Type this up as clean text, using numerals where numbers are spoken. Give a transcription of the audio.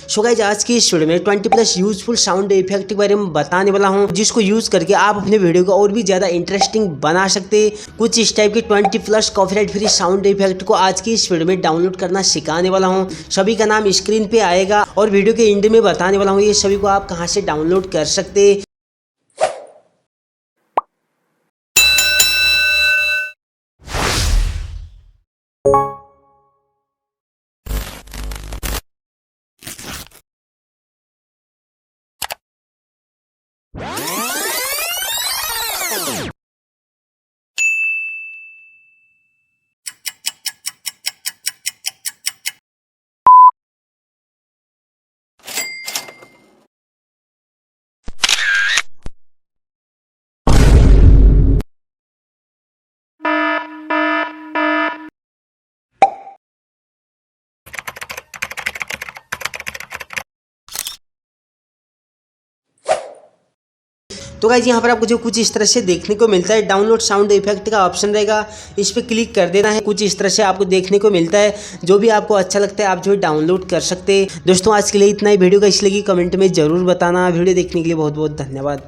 So guys आज की इस वीडियो में 20+ यूजफुल साउंड इफेक्ट के बारे में बताने वाला हूं, जिसको यूज करके आप अपने वीडियो को और भी ज्यादा इंटरेस्टिंग बना सकते। कुछ इस टाइप के 20+ कॉपीराइट फ्री साउंड इफेक्ट को आज की इस वीडियो में डाउनलोड करना सिखाने वाला हूं। सभी का नाम स्क्रीन पे आएगा और वीडियो के एंड में बताने वाला हूं ये सभी को आप कहां से डाउनलोड कर सकते। तो गाइस यहाँ पर आपको जो कुछ इस तरह से देखने को मिलता है, डाउनलोड साउंड इफेक्ट का ऑप्शन रहेगा, इस पर क्लिक कर देना है। कुछ इस तरह से आपको देखने को मिलता है, जो भी आपको अच्छा लगता है आप जो है डाउनलोड कर सकते हैं। दोस्तों आज के लिए इतना ही। वीडियो कैसी लगी कमेंट में जरूर बताना। वीडियो देखने के लिए बहुत बहुत धन्यवाद।